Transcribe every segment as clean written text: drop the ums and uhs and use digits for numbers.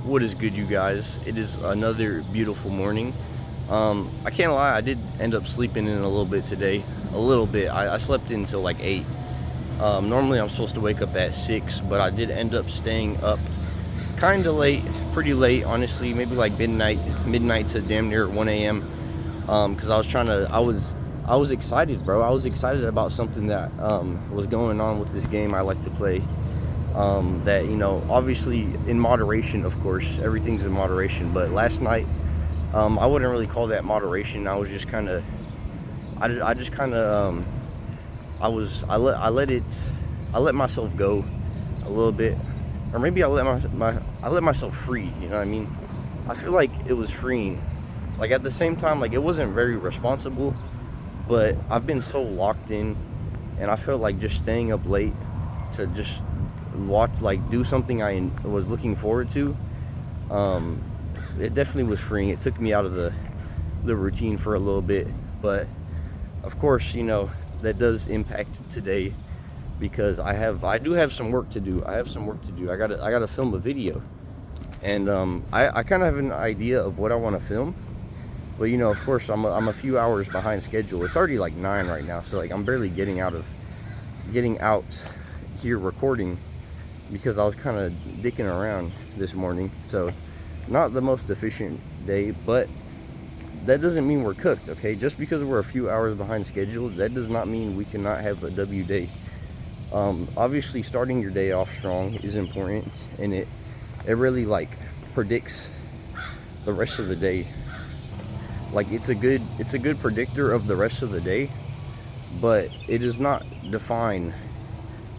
What is good, you guys? It is another beautiful morning. I can't lie, I did end up sleeping in a little bit today. A little bit. I slept in until like 8. Normally I'm supposed to wake up at 6, but I did end up staying up kind of late, pretty late, honestly. Maybe like midnight to damn near 1 a.m. Because I was excited, bro. I was excited about something that was going on with this game I like to play. That, obviously in moderation, of course, everything's in moderation, but last night, I wouldn't really call that moderation. I was just kind of, I just kind of, I let myself go a little bit, or maybe I let myself free, you know what I mean? I feel like it was freeing. Like at the same time, like it wasn't very responsible, but I've been so locked in, and I felt like just staying up late to just watch, like do something I was looking forward to. um it definitely was freeing. It took me out of the routine for a little bit, but of course, that does impact today, because I do have some work to do. I gotta film a video, and I kind of have an idea of what I want to film, but of course, I'm a few hours behind schedule. It's already like 9 right now, so like I'm barely getting out here recording, because I was kind of dicking around this morning. So not the most efficient day, but that doesn't mean we're cooked, okay? Just because we're a few hours behind schedule, that does not mean we cannot have a W day. Obviously starting your day off strong is important, and it really like predicts the rest of the day. Like it's a good predictor of the rest of the day, but it does not define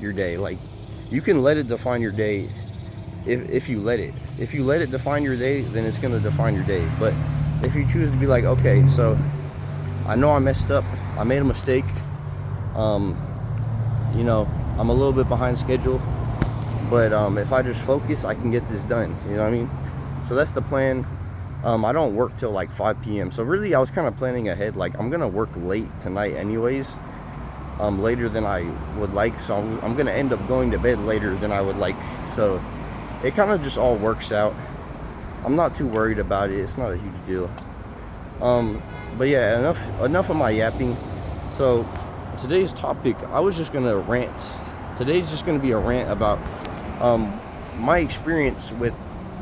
your day. Like, you can let it define your day if you let it define your day, then it's going to define your day. But if you choose to be like, okay, so I know I messed up, I made a mistake, I'm a little bit behind schedule, but if I just focus, I can get this done, you know what I mean? So that's the plan. I don't work till like 5 p.m. So really I was kind of planning ahead, like I'm gonna work late tonight anyways, later than I would like, so I'm gonna end up going to bed later than I would like. So it kind of just all works out. I'm not too worried about it. It's not a huge deal. But yeah, enough of my yapping. So today's topic, I was just gonna rant. Today's just gonna be a rant about my experience with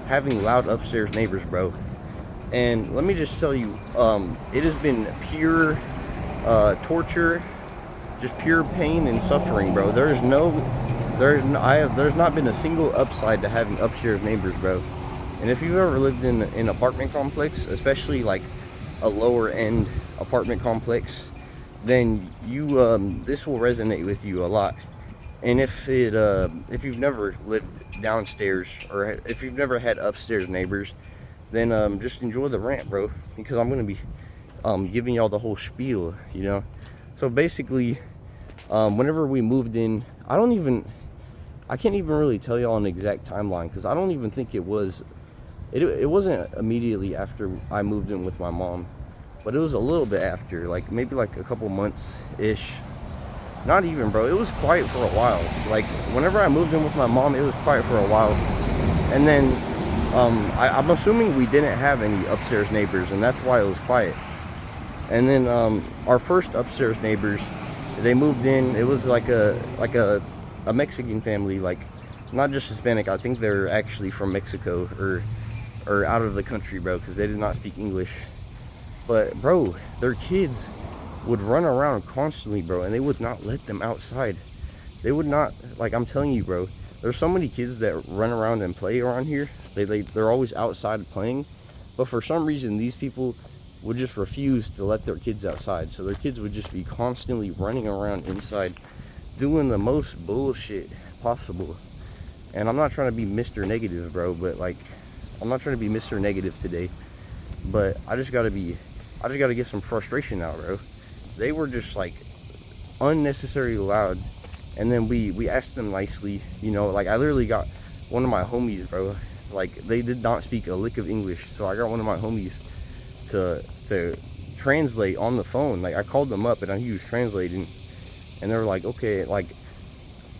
having loud upstairs neighbors, bro. And let me just tell you, it has been pure torture, just pure pain and suffering, bro. There's not been a single upside to having upstairs neighbors, bro. And if you've ever lived in an apartment complex, especially like a lower end apartment complex, then this will resonate with you a lot. And if you've never lived downstairs, or if you've never had upstairs neighbors, then just enjoy the rant, bro, because I'm gonna be giving y'all the whole spiel, So basically, whenever we moved in, I can't even really tell y'all an exact timeline, because I don't even think it wasn't immediately after I moved in with my mom, but it was a little bit after, like maybe like a couple months ish. Not even, bro. It was quiet for a while. Like whenever I moved in with my mom, it was quiet for a while, and then I'm assuming we didn't have any upstairs neighbors, and that's why it was quiet. And then our first upstairs neighbors, they moved in. It was like a Mexican family, like not just Hispanic. I think they're actually from Mexico, or out of the country, bro, because they did not speak English. But bro, their kids would run around constantly, bro, and they would not let them outside. They would not, like, I'm telling you, bro, there's so many kids that run around and play around here. They're always outside playing, but for some reason these people would just refuse to let their kids outside. So their kids would just be constantly running around inside doing the most bullshit possible. And I'm not trying to be Mr. Negative, bro, but like, I'm not trying to be Mr. Negative today, but I just gotta get some frustration out, bro. They were just like unnecessarily loud. And then we asked them nicely, like I literally got one of my homies, bro, like they did not speak a lick of English, so I got one of my homies to translate on the phone. Like I called them up and he was translating, and they were like, okay, like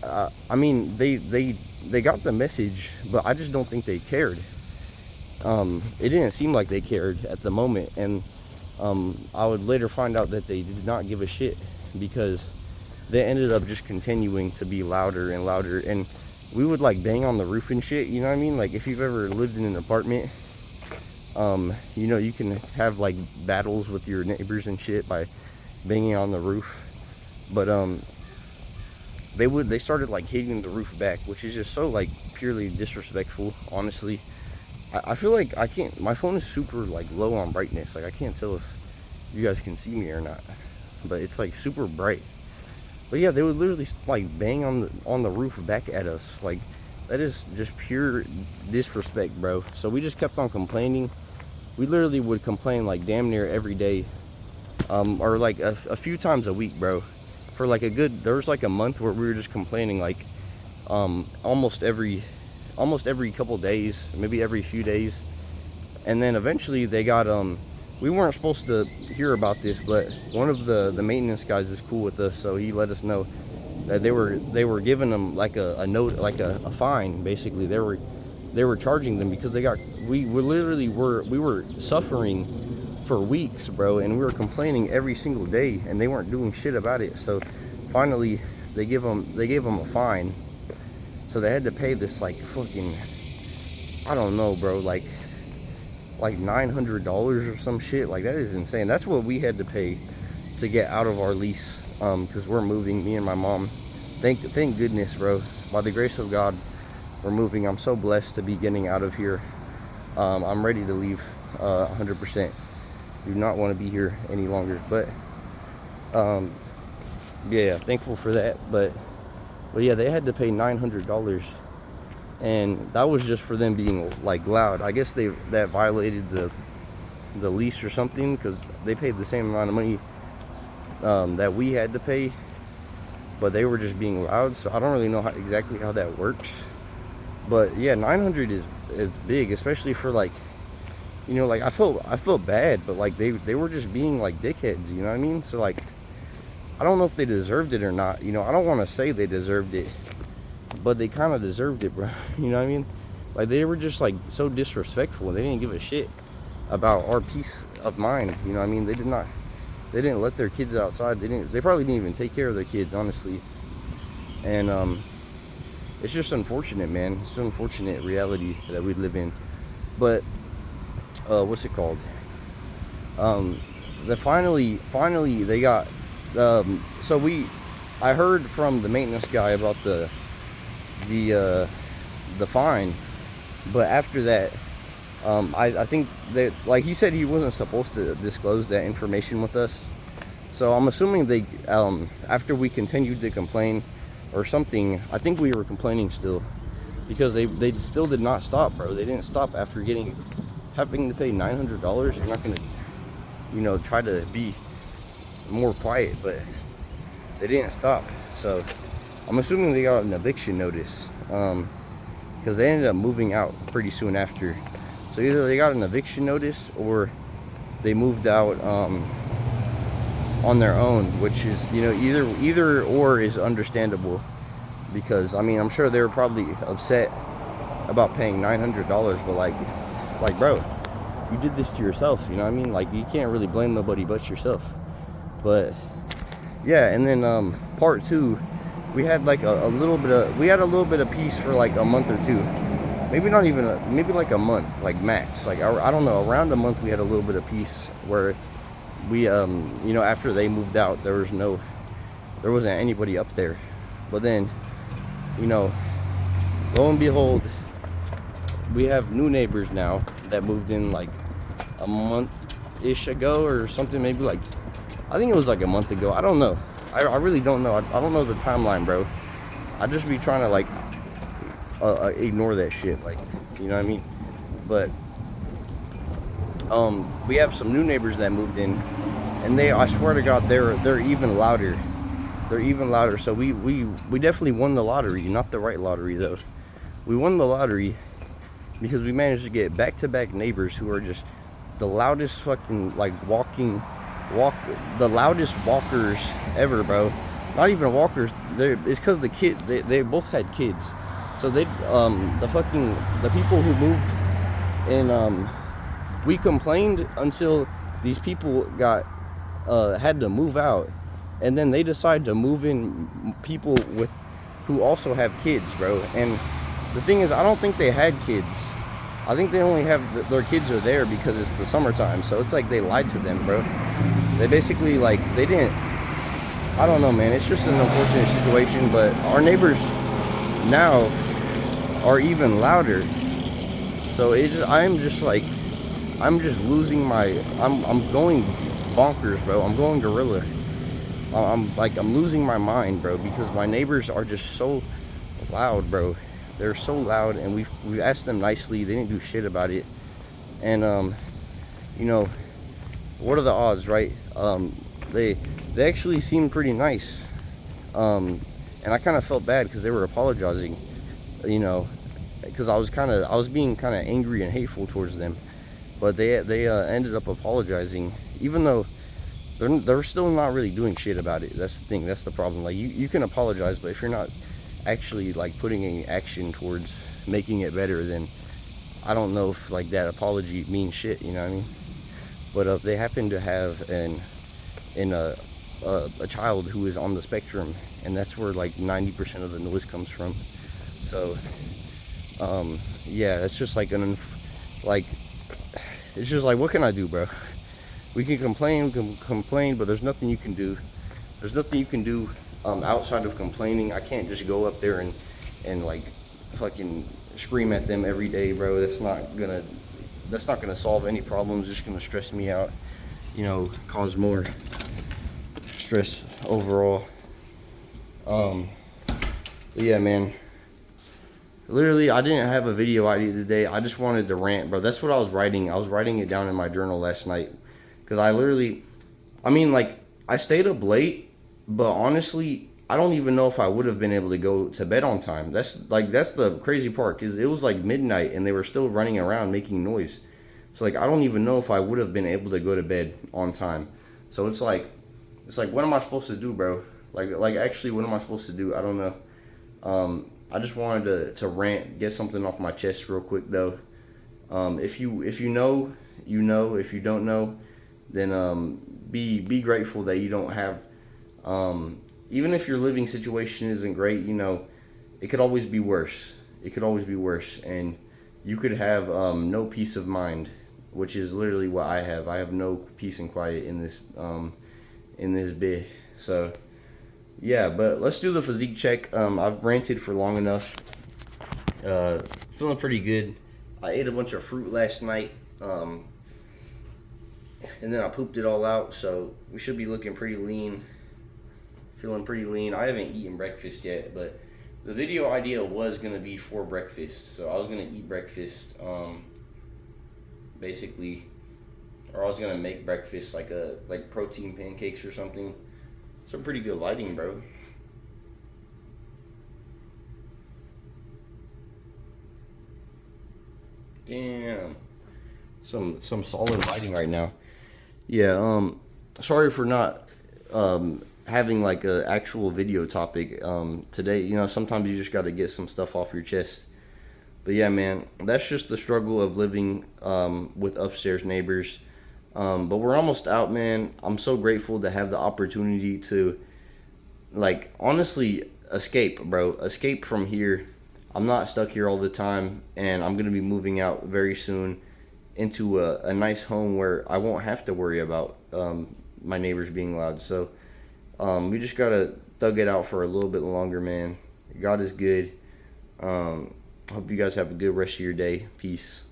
I mean, they got the message, but I just don't think they cared. it didn't seem like they cared at the moment, and I would later find out that they did not give a shit, because they ended up just continuing to be louder and louder, and we would like bang on the roof and shit, you know what I mean? Like if you've ever lived in an apartment, you know, you can have like battles with your neighbors and shit by banging on the roof. But they started like hitting the roof back, which is just so like purely disrespectful, honestly. I feel like I can't, my phone is super like low on brightness, like I can't tell if you guys can see me or not, but it's like super bright. But yeah, they would literally like bang on the roof back at us. Like that is just pure disrespect, bro. So we just kept on complaining. We literally would complain like damn near every day, or like a few times a week, bro. For like there was like a month where we were just complaining like almost every couple days, maybe every few days. And then eventually they got we weren't supposed to hear about this, but one of the maintenance guys is cool with us, so he let us know that they were giving them like a note, like a fine. Basically they were charging them because we were suffering for weeks, bro, and we were complaining every single day, and they weren't doing shit about it. So finally they gave them a fine. So they had to pay this like fucking, I don't know, bro, like $900 or some shit. Like that is insane. That's what we had to pay to get out of our lease, because we're moving, me and my mom. Thank goodness, bro. By the grace of God, we're moving. I'm so blessed to be getting out of here. I'm ready to leave 100%. Do not want to be here any longer. But yeah, thankful for that. But yeah, they had to pay $900, and that was just for them being like loud. I guess that violated the lease or something, because they paid the same amount of money that we had to pay, but they were just being loud. So I don't really know exactly how that works. But yeah, 900 is big, especially for like, you know, like I felt bad, but like they were just being like dickheads, you know what I mean? So like, I don't know if they deserved it or not. You know, I don't want to say they deserved it, but they kind of deserved it, bro. You know what I mean? Like they were just like so disrespectful. They didn't give a shit about our peace of mind. You know what I mean? They didn't let their kids outside. They probably didn't even take care of their kids, honestly. And it's just unfortunate, man. It's an unfortunate reality that we live in. But what's it called? Finally they got I heard from the maintenance guy about the fine, but after that, I think that, like, he said he wasn't supposed to disclose that information with us. So I'm assuming they, after we continued to complain or something, I think we were complaining still, because they still did not stop, bro. They didn't stop after having to pay $900. You're not gonna, you know, try to be more quiet, but they didn't stop. So I'm assuming they got an eviction notice, because they ended up moving out pretty soon after. So either they got an eviction notice or they moved out on their own, which is, you know, either or is understandable, because I mean, I'm sure they were probably upset about paying $900, but like bro, you did this to yourself, you know what I mean? Like, you can't really blame nobody but yourself. But yeah, and then part two, we had like a little bit of peace for like a month or two. Maybe not even maybe like a month, like max. Like I don't know, around a month we had a little bit of peace, where we you know, after they moved out, there wasn't anybody up there. But then, you know, lo and behold, we have new neighbors now that moved in like a month-ish ago or something. Maybe like, I think it was like a month ago. I don't know. I really don't know. I don't know the timeline, bro. I just be trying to like ignore that shit, like, you know what I mean? But we have some new neighbors that moved in, and I swear to God, they're even louder. They're even louder. So we definitely won the lottery. Not the right lottery though. We won the lottery because we managed to get back-to-back neighbors who are just the loudest fucking, like, the loudest walkers ever, bro. Not even walkers. It's because the kid, they both had kids. So the people who moved And we complained until these people got had to move out, and then they decided to move in people with who also have kids, bro. And the thing is, I don't think they had kids. I think they only have their kids are there because it's the summertime. So it's like they lied to them, bro. They basically, like, they didn't. I don't know, man. It's just an unfortunate situation. But our neighbors now are even louder. So I'm just like, I'm just losing my. I'm going bonkers, bro. I'm going gorilla. I'm losing my mind, bro, because my neighbors are just so loud, bro. They're so loud, and we've asked them nicely. They didn't do shit about it. And you know, what are the odds, right? They they actually seemed pretty nice. And I kind of felt bad because they were apologizing, you know, because I was being kind of angry and hateful towards them. But they ended up apologizing, even though they're still not really doing shit about it. That's the thing. That's the problem. Like, you can apologize, but if you're not actually like putting any action towards making it better, then I don't know if like that apology means shit. You know what I mean? But they happen to have in a child who is on the spectrum, and that's where like 90% of the noise comes from. So yeah, it's just like like it's just like, what can I do, bro? We can complain, but there's nothing you can do. There's nothing you can do outside of complaining. I can't just go up there and like fucking scream at them every day, bro. That's not gonna solve any problems. It's just gonna stress me out, you know, cause more stress overall. But yeah, man. Literally, I didn't have a video idea today. I just wanted to rant, bro. That's what I was writing. I was writing it down in my journal last night. Because I mean, like, I stayed up late, but honestly, I don't even know if I would have been able to go to bed on time. That's the crazy part, because it was like midnight and they were still running around making noise. So, like, I don't even know if I would have been able to go to bed on time. So it's like, what am I supposed to do, bro? Like actually, what am I supposed to do? I don't know. I just wanted to rant, get something off my chest real quick though. If you know, you know. If you don't know, then be grateful that you don't have. Even if your living situation isn't great, you know, it could always be worse. It could always be worse, and you could have no peace of mind, which is literally what I have. I have no peace and quiet in this bit. So yeah, but let's do the physique check. I've ranted for long enough. Feeling pretty good. I ate a bunch of fruit last night, and then I pooped it all out, so we should be looking pretty lean. Feeling pretty lean. I haven't eaten breakfast yet, but the video idea was gonna be for breakfast, so I was gonna eat breakfast, basically, or I was gonna make breakfast like protein pancakes or something. Some pretty good lighting, bro. Damn. Some solid lighting right now. Yeah, sorry for not having like a actual video topic today. You know, sometimes you just got to get some stuff off your chest. But yeah, man, that's just the struggle of living with upstairs neighbors. But we're almost out, man. I'm so grateful to have the opportunity to, like, honestly, escape, bro. Escape from here. I'm not stuck here all the time, and I'm gonna be moving out very soon into a nice home where I won't have to worry about my neighbors being loud. So we just gotta thug it out for a little bit longer, man. God is good. Hope you guys have a good rest of your day. Peace.